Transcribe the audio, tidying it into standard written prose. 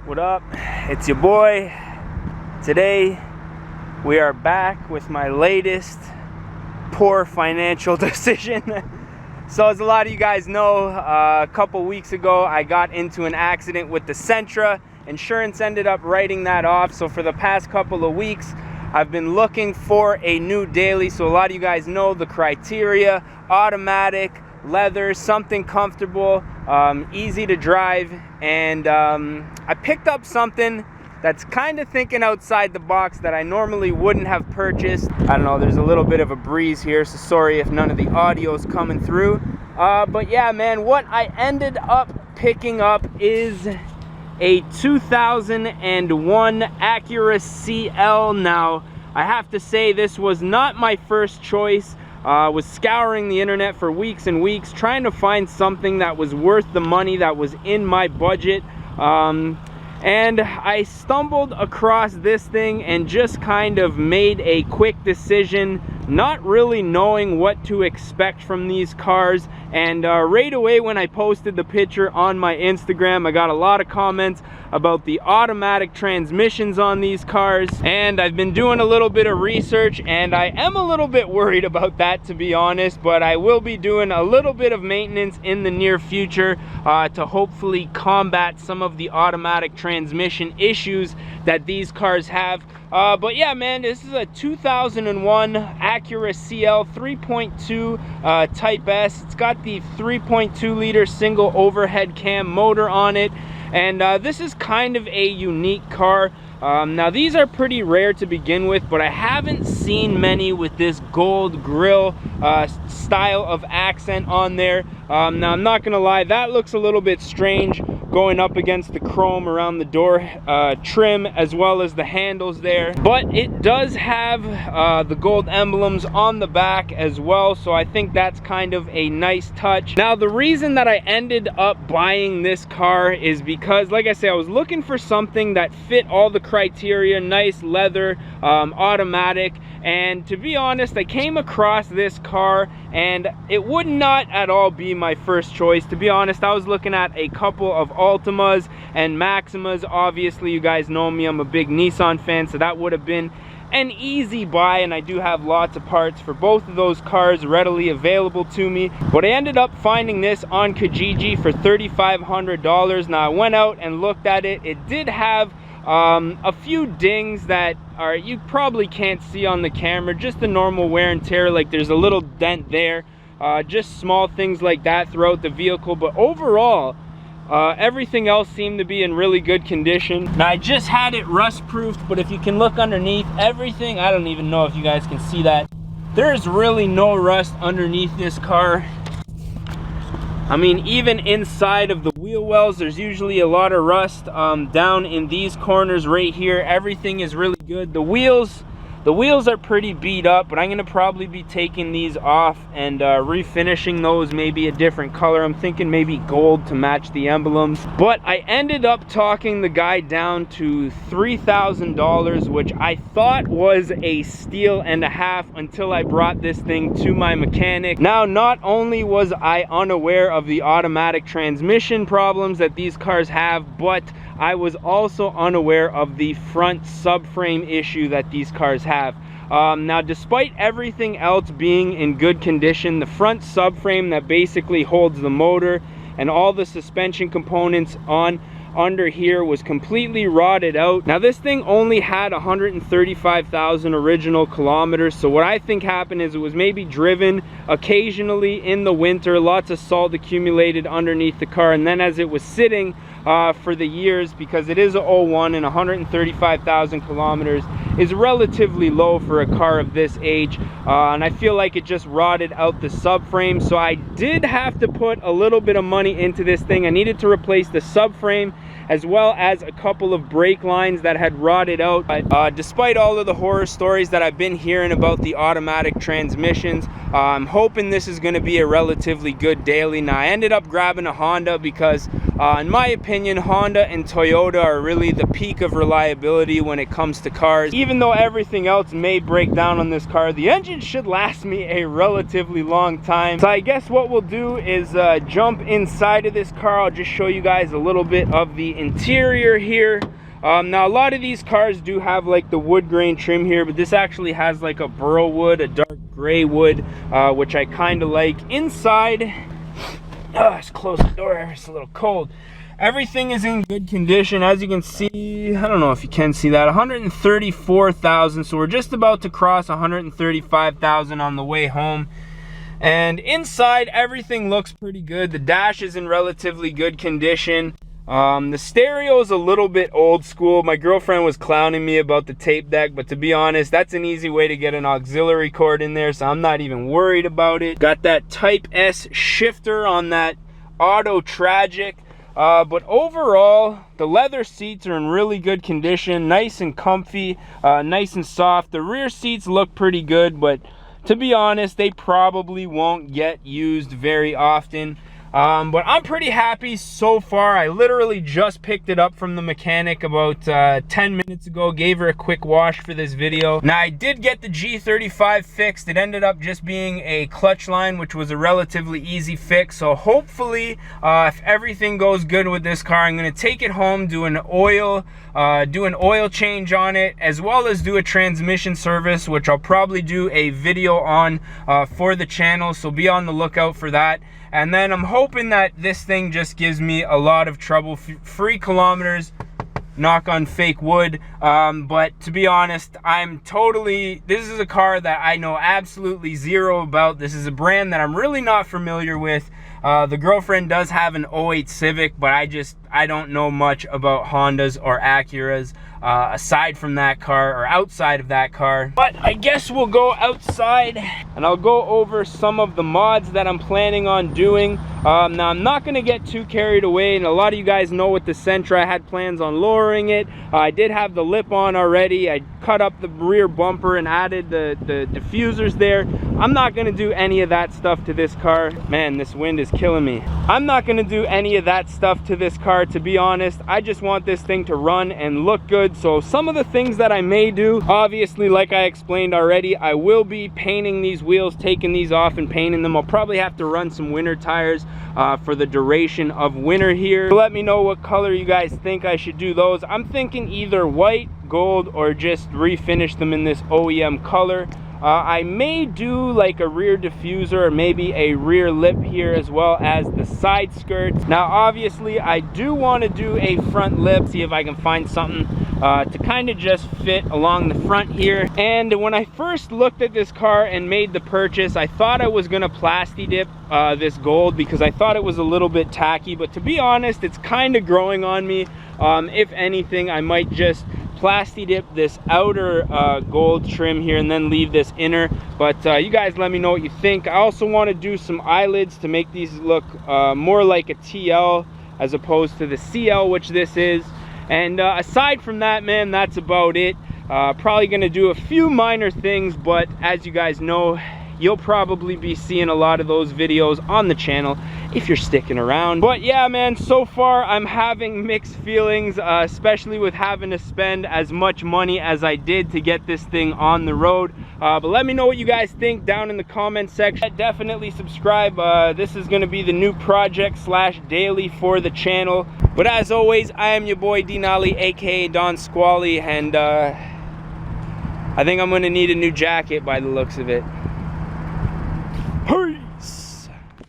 What up? It's your boy. Today we are back with my latest poor financial decision. So as a lot of you guys know, a couple weeks ago I got into an accident with the Sentra. Insurance ended up writing that off. So for the past couple of weeks I've been looking for a new daily. So a lot of you guys know the criteria: automatic, leather, something comfortable, easy to drive. And I picked up something that's kind of thinking outside the box that I normally wouldn't have purchased. I don't know, there's a little bit of a breeze here, so sorry if none of the audio is coming through. But yeah, man, what I ended up picking up is a 2001 Acura CL. Now, I have to say this was not my first choice. Was scouring the internet for weeks and weeks trying to find something that was worth the money, that was in my budget. And I stumbled across this thing and just kind of made a quick decision, not really knowing what to expect from these cars. And right away when I posted the picture on my Instagram, I got a lot of comments about the automatic transmissions on these cars. And I've been doing a little bit of research, and I am a little bit worried about that, to be honest. But I will be doing a little bit of maintenance in the near future to hopefully combat some of the automatic transmission issues that these cars have. But yeah, man, this is a 2001 Acura CL 3.2 Type S. It's got the 3.2 liter single overhead cam motor on it. And this is kind of a unique car. Now these are pretty rare to begin with, but I haven't seen many with this gold grille style of accent on there. Now I'm not gonna lie, that looks a little bit strange going up against the chrome around the door trim, as well as the handles there. But it does have the gold emblems on the back as well, so I think that's kind of a nice touch. Now the reason that I ended up buying this car is because, like I say, I was looking for something that fit all the criteria: nice leather, automatic. And to be honest, I came across this car and it would not at all be my first choice. To be honest, I was looking at a couple of Altimas and Maximas. Obviously, you guys know me, I'm a big Nissan fan, so that would have been an easy buy, and I do have lots of parts for both of those cars readily available to me. But I ended up finding this on Kijiji for $3,500. Now I went out and looked at it. It did have a few dings that are, you probably can't see on the camera, just the normal wear and tear. Like there's a little dent there, just small things like that throughout the vehicle. But overall, everything else seemed to be in really good condition. Now I just had it rust proofed, but if you can look underneath, everything, I don't even know if you guys can see that, there's really no rust underneath this car. I mean, even inside of the wheel wells, there's usually a lot of rust down in these corners right here. Everything is really good. The wheels are pretty beat up, but I'm gonna probably be taking these off and refinishing those, maybe a different color. I'm thinking maybe gold to match the emblems. But I ended up talking the guy down to $3,000, which I thought was a steal and a half until I brought this thing to my mechanic. Now, not only was I unaware of the automatic transmission problems that these cars have, but I was also unaware of the front subframe issue that these cars have. Now, despite everything else being in good condition, the front subframe that basically holds the motor and all the suspension components on under here was completely rotted out. Now this thing only had 135,000 original kilometers, so what I think happened is it was maybe driven occasionally in the winter, lots of salt accumulated underneath the car, and then as it was sitting for the years, because it is a 01 and 135,000 kilometers is relatively low for a car of this age, and I feel like it just rotted out the subframe. So I did have to put a little bit of money into this thing. I needed to replace the subframe as well as a couple of brake lines that had rotted out. Despite all of the horror stories that I've been hearing about the automatic transmissions, I'm hoping this is going to be a relatively good daily. Now, I ended up grabbing a Honda because in my opinion, Honda and Toyota are really the peak of reliability when it comes to cars. Even though everything else may break down on this car, the engine should last me a relatively long time. So I guess what we'll do is jump inside of this car. I'll just show you guys a little bit of the interior here. Now, a lot of these cars do have like the wood grain trim here, but this actually has like a burl wood, a dark gray wood, which I kind of like. Inside, let's close the door, it's a little cold. Everything is in good condition. As you can see, I don't know if you can see that, 134,000. So we're just about to cross 135,000 on the way home. And inside, everything looks pretty good. The dash is in relatively good condition. The stereo is a little bit old school. My girlfriend was clowning me about the tape deck, but to be honest, that's an easy way to get an auxiliary cord in there, so I'm not even worried about it. Got that Type S shifter on that Auto Tragic. But overall, the leather seats are in really good condition, nice and comfy, nice and soft. The rear seats look pretty good, but to be honest, they probably won't get used very often. But I'm pretty happy so far. I literally just picked it up from the mechanic about 10 minutes ago, gave her a quick wash for this video. Now, I did get the G35 fixed. It ended up just being a clutch line, which was a relatively easy fix. So hopefully, if everything goes good with this car, I'm gonna take it home, do an oil change on it, as well as do a transmission service, which I'll probably do a video on for the channel, so be on the lookout for that. And then I'm hoping that this thing just gives me a lot of trouble-free kilometers, knock on fake wood. But to be honest, this is a car that I know absolutely zero about. This is a brand that I'm really not familiar with. The girlfriend does have an 08 Civic, but I don't know much about Hondas or Acuras aside from that car or outside of that car. But I guess we'll go outside and I'll go over some of the mods that I'm planning on doing. Now, I'm not going to get too carried away, and a lot of you guys know with the Sentra I had plans on lowering it. I did have the lip on already. I cut up the rear bumper and added the diffusers there. I'm not going to do any of that stuff to this car. Man, this wind is killing me. I'm not going to do any of that stuff to this car, to be honest. I just want this thing to run and look good. So some of the things that I may do, obviously, like I explained already, I will be painting these wheels, taking these off and painting them. I'll probably have to run some winter tires for the duration of winter here. So let me know what color you guys think I should do those. I'm thinking either white, gold, or just refinish them in this OEM color. I may do like a rear diffuser or maybe a rear lip here, as well as the side skirts. Now, obviously, I do want to do a front lip, see if I can find something to kind of just fit along the front here. And when I first looked at this car and made the purchase, I thought I was going to plasti dip this gold because I thought it was a little bit tacky, but to be honest, it's kind of growing on me. If anything, I might just plasti dip this outer gold trim here and then leave this inner. But you guys let me know what you think. I also want to do some eyelids to make these look more like a TL as opposed to the CL, which this is. And aside from that, man, that's about it. Probably gonna do a few minor things, but as you guys know, you'll probably be seeing a lot of those videos on the channel if you're sticking around. But yeah, man, so far I'm having mixed feelings, especially with having to spend as much money as I did to get this thing on the road. But let me know what you guys think down in the comment section. Definitely subscribe. This is gonna be the new project / daily for the channel. But as always, I am your boy Denali, aka Don Squally, and I think I'm gonna need a new jacket by the looks of it.